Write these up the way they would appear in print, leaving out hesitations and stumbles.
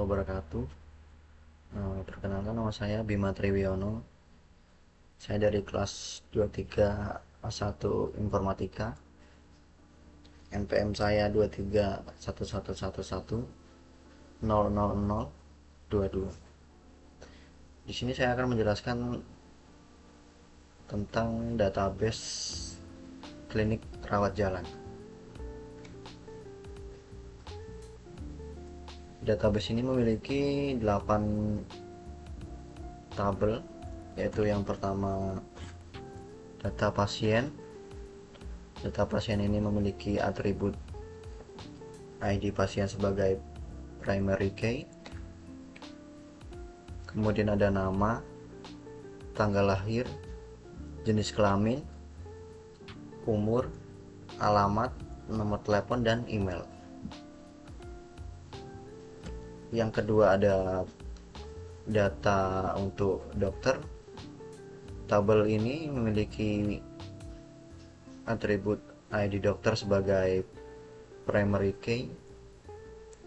wabarakatuh. Perkenalkan, nama saya Bima Triwiono. Saya dari kelas 23 A1 Informatika. NPM saya 231111000022. Di sini saya akan menjelaskan tentang database klinik rawat jalan. Database ini memiliki 8 tabel, yaitu yang pertama data pasien. Data pasien ini memiliki atribut ID pasien sebagai primary key. Kemudian ada nama, tanggal lahir, jenis kelamin, umur, alamat, nomor telepon, dan email. Yang kedua ada data untuk dokter. Tabel ini memiliki atribut ID dokter sebagai primary key.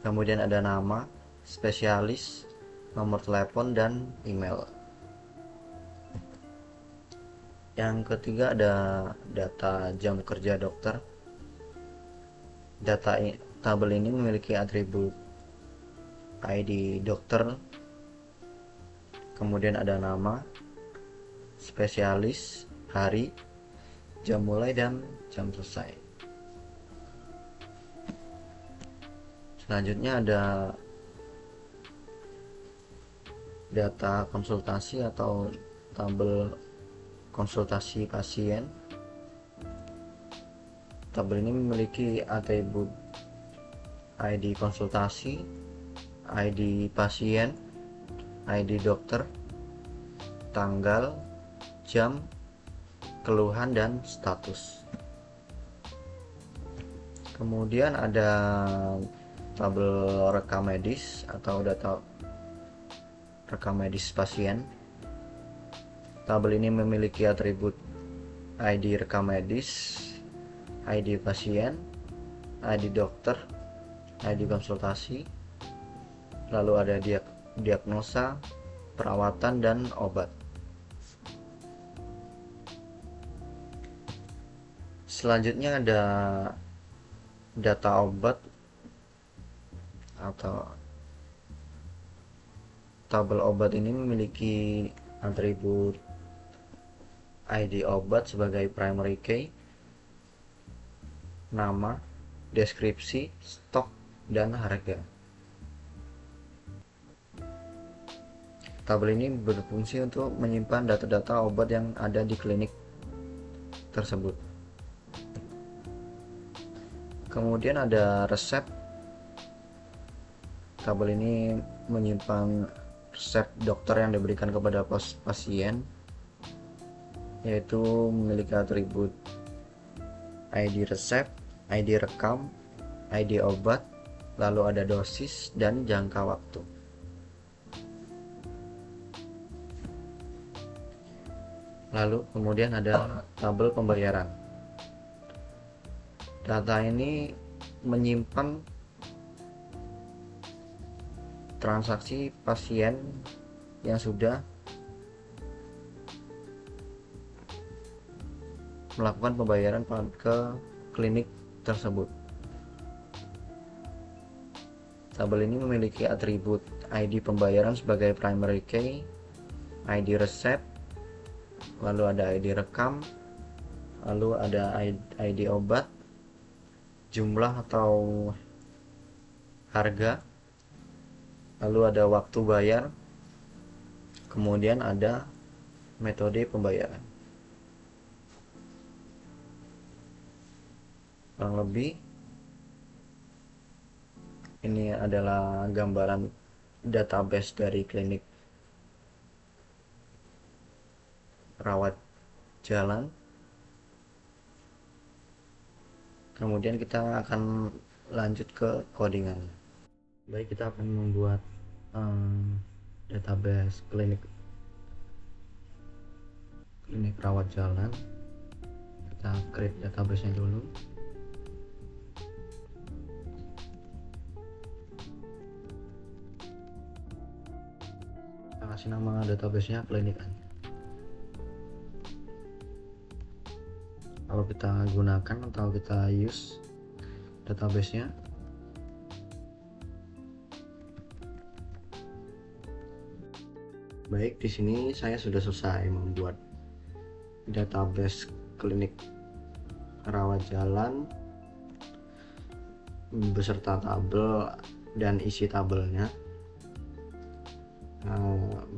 Kemudian ada nama, spesialis, nomor telepon, dan email. Yang ketiga ada data jam kerja dokter. Tabel ini memiliki atribut ID dokter, kemudian ada nama, spesialis, hari, jam mulai, dan jam selesai. Selanjutnya ada data konsultasi atau tabel konsultasi pasien. Tabel ini memiliki atribut ID konsultasi, ID pasien, ID dokter, tanggal, jam, keluhan, dan status. Kemudian ada tabel rekam medis atau data rekam medis pasien. Tabel ini memiliki atribut ID rekam medis, ID pasien, ID dokter, ID konsultasi, lalu ada diagnosa, perawatan, dan obat. Selanjutnya ada data obat atau tabel obat. Ini memiliki atribut ID obat sebagai primary key, nama, deskripsi, stok, dan harga. Tabel ini berfungsi untuk menyimpan data-data obat yang ada di klinik tersebut. Kemudian ada resep. Tabel ini menyimpan resep dokter yang diberikan kepada pasien, yaitu memiliki atribut ID resep, ID rekam, ID obat, lalu ada dosis dan jangka waktu. Lalu kemudian ada tabel pembayaran. Data ini menyimpan transaksi pasien yang sudah melakukan pembayaran ke klinik tersebut. Tabel ini memiliki atribut ID pembayaran sebagai primary key, ID resep, lalu ada ID rekam, lalu ada ID obat, jumlah atau harga, lalu ada waktu bayar, kemudian ada metode pembayaran. Kurang lebih ini adalah gambaran database dari klinik rawat jalan. Kemudian kita akan lanjut ke codingan. Baik, kita akan membuat database klinik rawat jalan. Kita create database-nya dulu. kasih nama database-nya klinik. Kalau kita gunakan atau kita use database-nya, baik, di sini saya sudah selesai membuat database klinik rawat jalan beserta tabel dan isi tabelnya.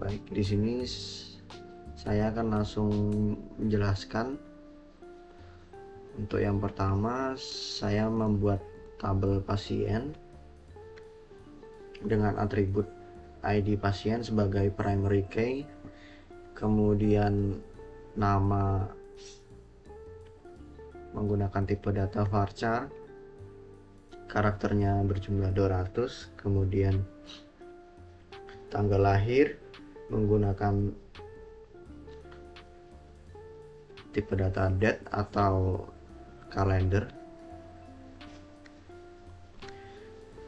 Baik, di sini saya akan langsung menjelaskan. Untuk yang pertama, saya membuat tabel pasien dengan atribut ID pasien sebagai primary key, kemudian nama menggunakan tipe data varchar, karakternya berjumlah 200, kemudian tanggal lahir menggunakan tipe data date atau kalender,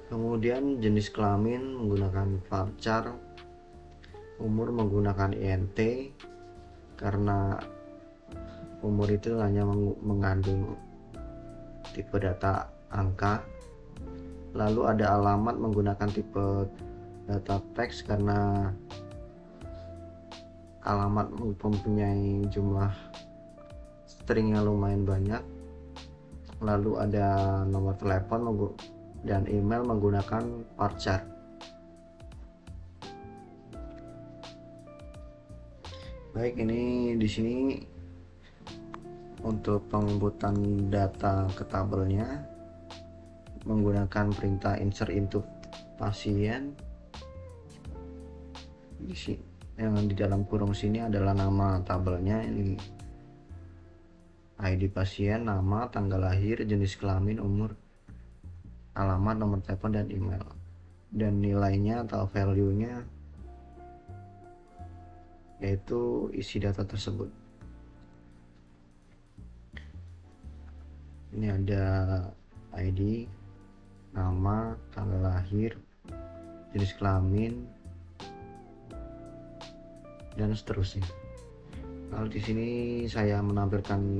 kemudian jenis kelamin menggunakan varchar, umur menggunakan INT karena umur itu hanya mengandung tipe data angka. Lalu ada alamat menggunakan tipe data teks karena alamat mempunyai jumlah stringnya lumayan banyak. Lalu ada nomor telepon dan email menggunakan varchar. Baik, ini di sini untuk penginputan data ke tabelnya menggunakan perintah insert into pasien. Yang di dalam kurung sini adalah nama tabelnya, ini ID pasien, nama, tanggal lahir, jenis kelamin, umur, alamat, nomor telepon, dan email, dan nilainya atau value-nya yaitu isi data tersebut. Ini ada ID, nama, tanggal lahir, jenis kelamin, dan seterusnya. Lalu di sini saya menampilkan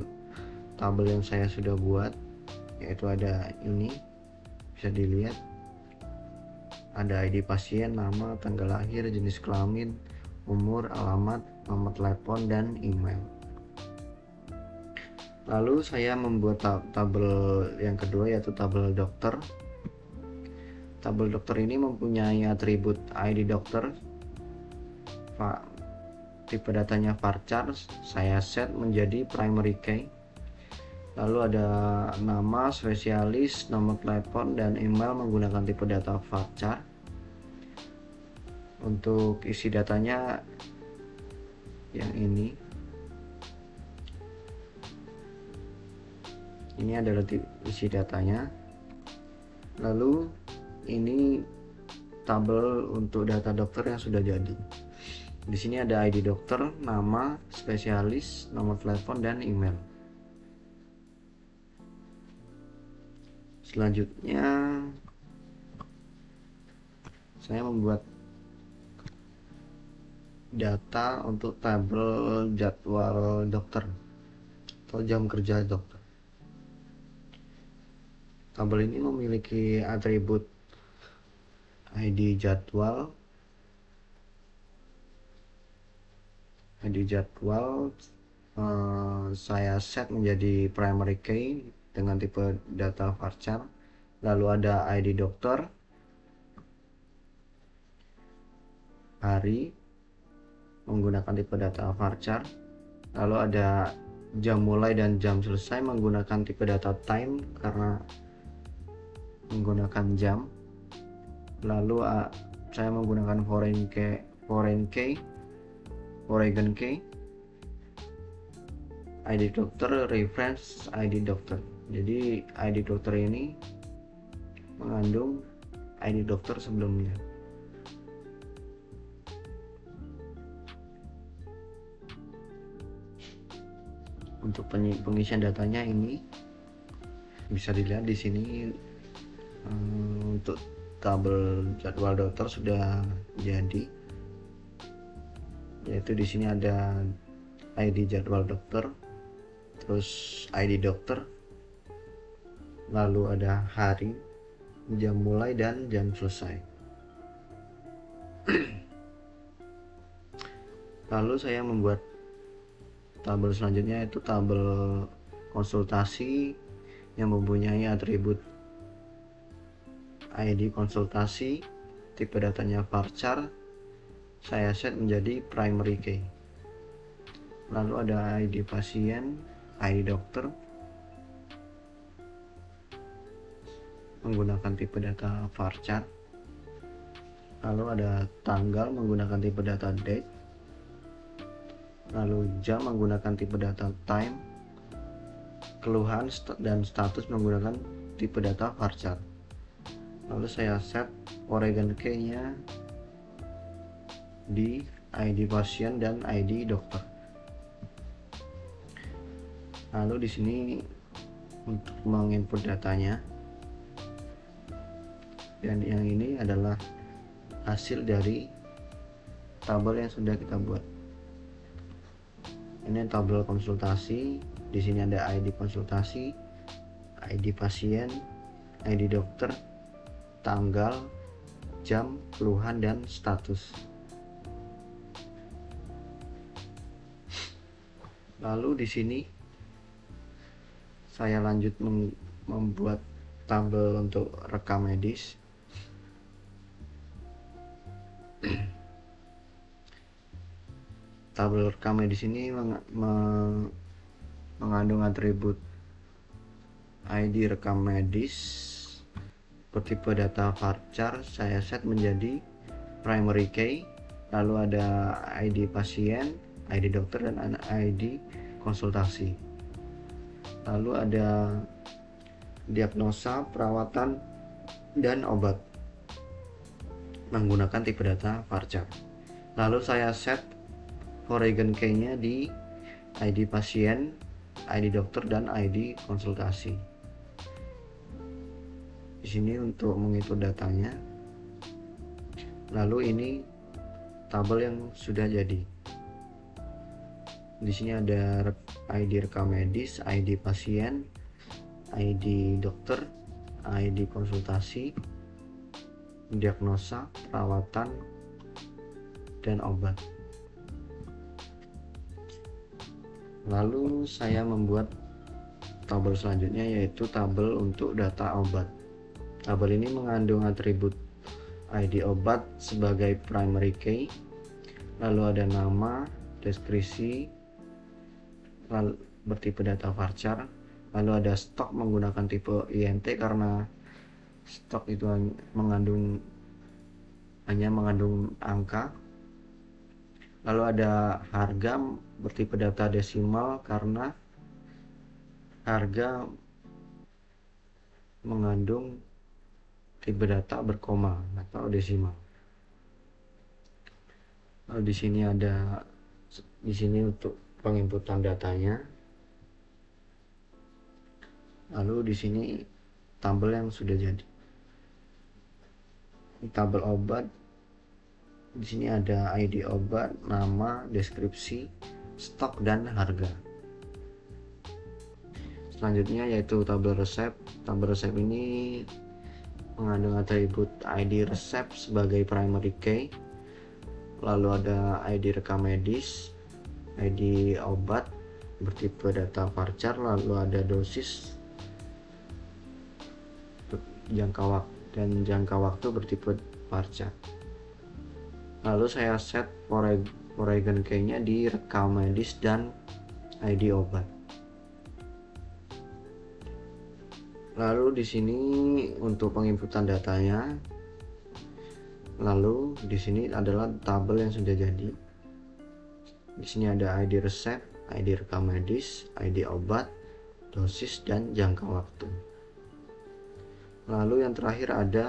tabel yang saya sudah buat, yaitu ada ini, bisa dilihat ada ID pasien, nama, tanggal lahir, jenis kelamin, umur, alamat, nomor telepon, dan email. Lalu saya membuat tabel yang kedua, yaitu tabel dokter. Tabel dokter ini mempunyai atribut ID dokter, tipe datanya varchar, saya set menjadi primary key. Lalu ada nama, spesialis, nomor telepon, dan email menggunakan tipe data varchar. Untuk isi datanya yang ini adalah isi datanya. Lalu ini tabel untuk data dokter yang sudah jadi. Di sini ada ID dokter, nama, spesialis, nomor telepon, dan email. Selanjutnya saya membuat data untuk tabel jadwal dokter atau jam kerja dokter. Tabel ini memiliki atribut ID jadwal. Saya set menjadi primary key dengan tipe data varchar. Lalu ada ID dokter, hari menggunakan tipe data varchar. Lalu ada jam mulai dan jam selesai menggunakan tipe data time karena menggunakan jam. Lalu saya menggunakan foreign key, ID dokter, reference ID dokter. Jadi ID dokter ini mengandung ID dokter sebelumnya. Untuk pengisian datanya ini bisa dilihat di sini. Untuk tabel jadwal dokter sudah jadi. yaitu di sini ada ID jadwal dokter, terus ID dokter, lalu ada hari, jam mulai dan jam selesai. Lalu saya membuat tabel selanjutnya, yaitu tabel konsultasi yang mempunyai atribut ID konsultasi, tipe datanya varchar, saya set menjadi primary key. Lalu ada ID pasien, ID dokter, menggunakan tipe data varchar. Lalu ada tanggal menggunakan tipe data date. Lalu jam menggunakan tipe data time. Keluhan dan status menggunakan tipe data varchar. Lalu saya set Oregon key-nya di ID pasien dan ID dokter. Lalu di sini untuk menginput datanya, dan yang ini adalah hasil dari tabel yang sudah kita buat. Ini tabel konsultasi. Di sini ada ID konsultasi, ID pasien, ID dokter, tanggal, jam, keluhan, dan status. Lalu di sini saya lanjut membuat tabel untuk rekam medis. Tabel rekam medis ini mengandung atribut ID rekam medis bertipe data varchar, saya set menjadi primary key. Lalu ada ID pasien, ID dokter, dan ID konsultasi. Lalu ada diagnosa, perawatan, dan obat menggunakan tipe data varchar. Lalu saya set Oregon key-nya di ID pasien, ID dokter, dan ID konsultasi. Di sini untuk menginput datanya. Lalu ini tabel yang sudah jadi. Di sini ada ID rekam medis, ID pasien, ID dokter, ID konsultasi, diagnosa, perawatan, dan obat. Lalu saya membuat tabel selanjutnya, yaitu tabel untuk data obat. Tabel ini mengandung atribut ID obat sebagai primary key, lalu ada nama, deskripsi, lalu bertipe data varchar, lalu ada stok menggunakan tipe INT karena stok itu hanya mengandung angka. Lalu ada harga bertipe data desimal karena harga mengandung tipe data berkoma atau desimal. Lalu di sini untuk penginputan datanya. Lalu di sini tabel yang sudah jadi. Tabel obat. Di sini ada ID obat, nama, deskripsi, stok, dan harga. Selanjutnya yaitu tabel resep. Tabel resep ini mengandung atribut ID resep sebagai primary key, lalu ada ID rekam medis, ID obat bertipe data varchar, lalu ada dosis, jangka waktu bertipe varchar. Lalu saya set Oregon key-nya di rekam medis dan ID obat. Lalu di sini untuk penginputan datanya. Lalu di sini adalah tabel yang sudah jadi. Di sini ada ID resep, ID rekam medis, ID obat, dosis, dan jangka waktu. Lalu yang terakhir ada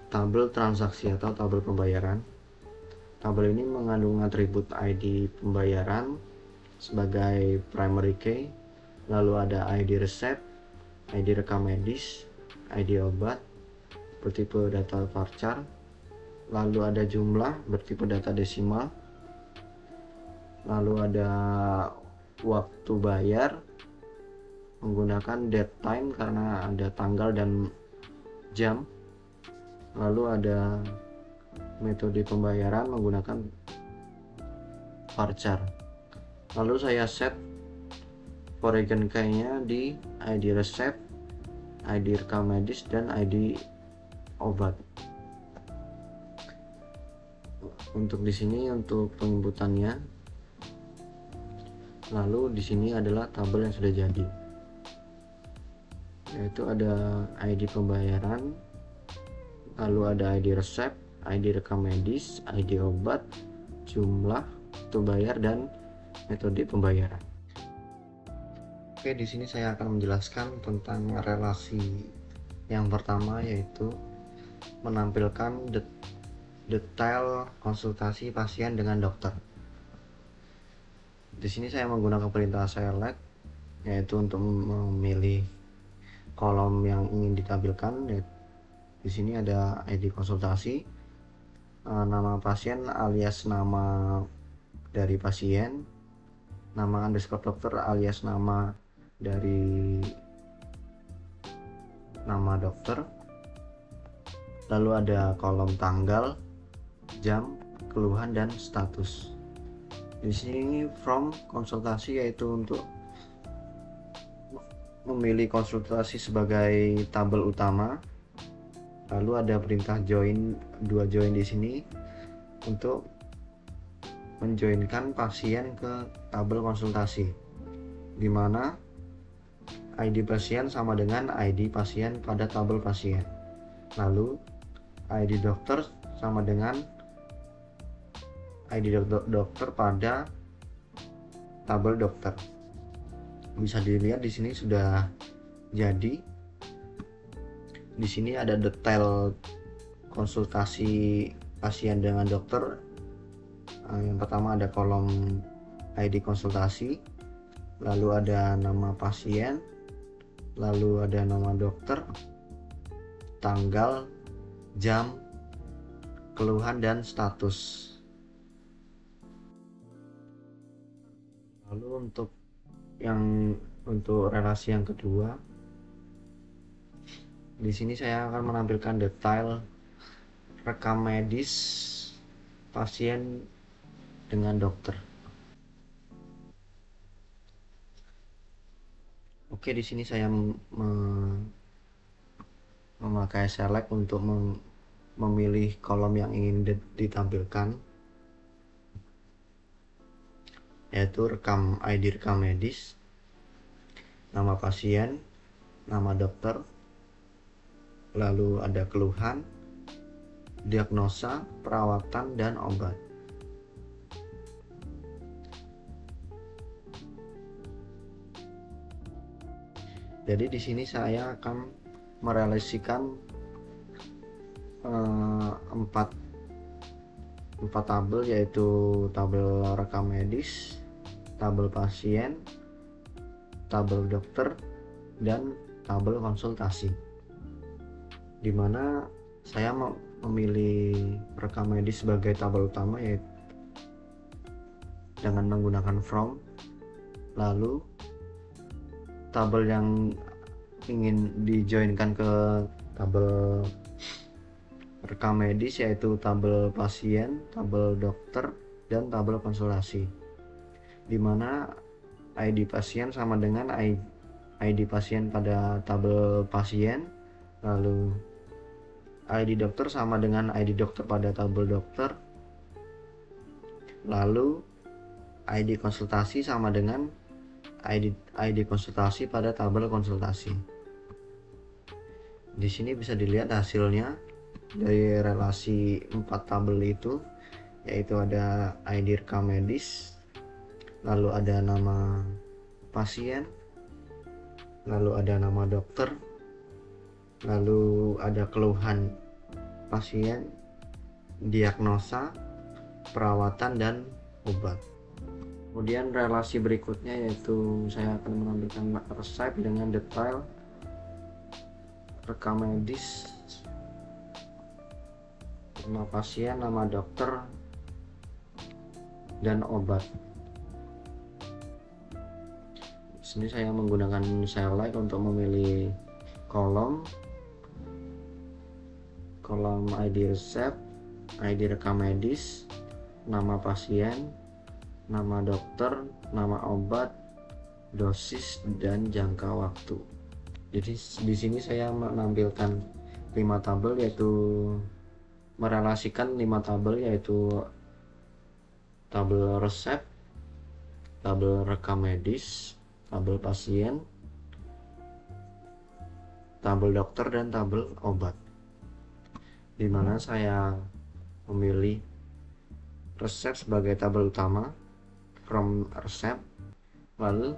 tabel transaksi atau tabel pembayaran. Tabel ini mengandung atribut ID pembayaran sebagai primary key, lalu ada ID resep, ID rekam medis, ID obat bertipe data varchar, lalu ada jumlah bertipe data desimal, lalu ada waktu bayar menggunakan date time karena ada tanggal dan jam, lalu ada metode pembayaran menggunakan varchar. Lalu saya set foreign key-nya di ID resep, ID rekam medis, dan ID obat. Untuk di sini untuk penginputannya. Lalu di sini adalah tabel yang sudah jadi, yaitu ada ID pembayaran, lalu ada ID resep, ID rekam medis, ID obat, jumlah, waktu bayar, dan metode pembayaran. Oke, di sini saya akan menjelaskan tentang relasi yang pertama, yaitu menampilkan detail konsultasi pasien dengan dokter. Di sini saya menggunakan perintah select, yaitu untuk memilih kolom yang ingin ditampilkan. Di sini ada ID konsultasi, nama pasien alias nama dari pasien, nama underscore dokter alias nama dari nama dokter, lalu ada kolom tanggal, jam, keluhan, dan status. Di sini from konsultasi, yaitu untuk memilih konsultasi sebagai tabel utama. Lalu ada perintah join, dua join di sini untuk menjoinkan pasien ke tabel konsultasi, di mana ID pasien sama dengan ID pasien pada tabel pasien. Lalu ID dokter sama dengan ID dokter pada tabel dokter. Bisa dilihat di sini sudah jadi. Di sini ada detail konsultasi pasien dengan dokter. Yang pertama ada kolom ID konsultasi, lalu ada nama pasien, lalu ada nama dokter, tanggal, jam, keluhan, dan status. Lalu untuk relasi yang kedua, di sini saya akan menampilkan detail rekam medis pasien dengan dokter. Oke, di sini saya memakai select untuk memilih kolom yang ingin ditampilkan, yaitu ID rekam medis, nama pasien, nama dokter, lalu ada keluhan, diagnosa, perawatan, dan obat. Jadi di sini saya akan merelasikan empat tabel, yaitu tabel rekam medis, tabel pasien, tabel dokter, dan tabel konsultasi, di mana saya memilih rekam medis sebagai tabel utama, yaitu dengan menggunakan from. Lalu tabel yang ingin dijoinkan ke tabel rekam medis yaitu tabel pasien, tabel dokter, dan tabel konsultasi, di mana ID pasien sama dengan ID pasien pada tabel pasien, lalu ID dokter sama dengan ID dokter pada tabel dokter, lalu ID konsultasi sama dengan ID konsultasi pada tabel konsultasi. Di sini bisa dilihat hasilnya dari relasi 4 tabel itu, yaitu ada ID rekam medis, lalu ada nama pasien, lalu ada nama dokter, lalu ada keluhan pasien, diagnosa, perawatan, dan obat. Kemudian relasi berikutnya, yaitu saya akan menampilkan resep dengan detail rekam medis, nama pasien, nama dokter, dan obat. Di sini saya menggunakan select untuk memilih kolom ID resep, ID rekam medis, nama pasien, nama dokter, nama obat, dosis, dan jangka waktu. Jadi di sini saya menampilkan 5 tabel, yaitu merelasikan 5 tabel, yaitu tabel resep, tabel rekam medis, tabel pasien, tabel dokter, dan tabel obat. Di mana saya memilih resep sebagai tabel utama, from resep, lalu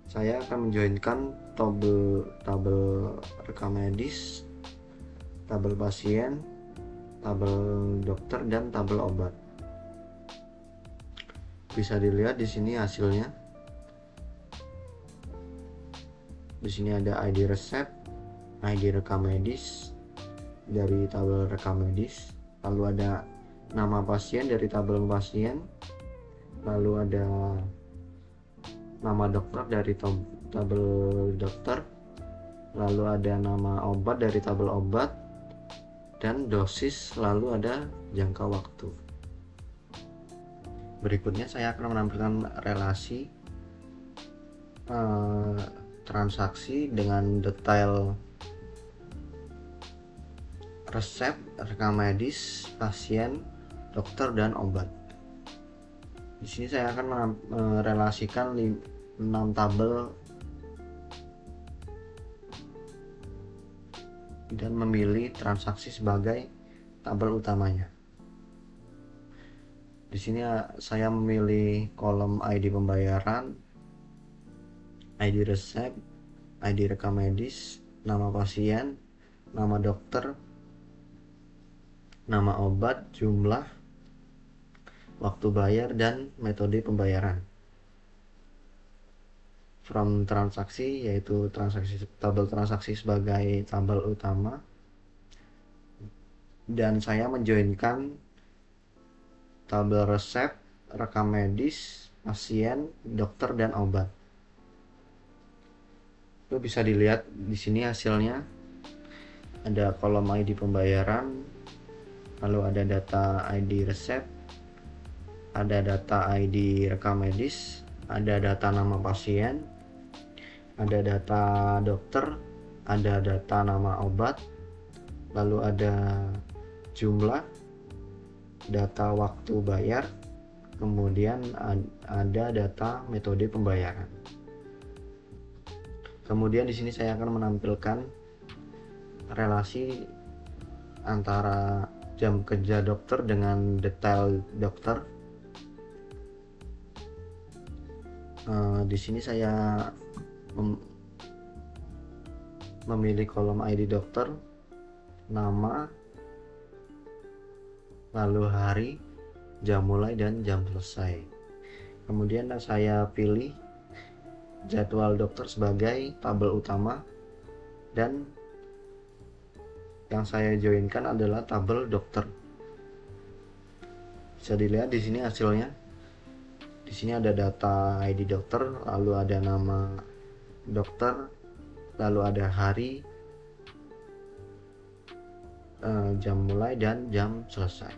saya akan menjoinkan tabel rekam medis, tabel pasien, tabel dokter, dan tabel obat. Bisa dilihat di sini hasilnya. Di sini ada ID resep, ID rekam medis dari tabel rekam medis, lalu ada nama pasien dari tabel pasien, lalu ada nama dokter dari tabel dokter, lalu ada nama obat dari tabel obat, dan dosis, lalu ada jangka waktu. Berikutnya saya akan menampilkan relasi transaksi dengan detail resep, rekam medis, pasien, dokter, dan obat. Di sini saya akan merelasikan 6 tabel dan memilih transaksi sebagai tabel utamanya. Di sini saya memilih kolom ID pembayaran, ID resep, ID rekam medis, nama pasien, nama dokter, nama obat, jumlah, waktu bayar, dan metode pembayaran. From transaksi, yaitu tabel transaksi sebagai tabel utama, dan saya menjoinkan tabel resep, rekam medis, pasien, dokter, dan obat. Itu bisa dilihat di sini hasilnya. Ada kolom ID pembayaran, lalu ada data ID resep, ada data ID rekam medis, ada data nama pasien, ada data dokter, ada data nama obat, lalu ada jumlah, data waktu bayar, kemudian ada data metode pembayaran. Kemudian di sini saya akan menampilkan relasi antara jam kerja dokter dengan detail dokter. Di sini saya memilih kolom ID dokter, nama, lalu hari, jam mulai, dan jam selesai. Kemudian saya pilih jadwal dokter sebagai tabel utama, dan yang saya joinkan adalah tabel dokter. Bisa dilihat di sini hasilnya. Di sini ada data ID dokter, lalu ada nama dokter, lalu ada hari, jam mulai, dan jam selesai.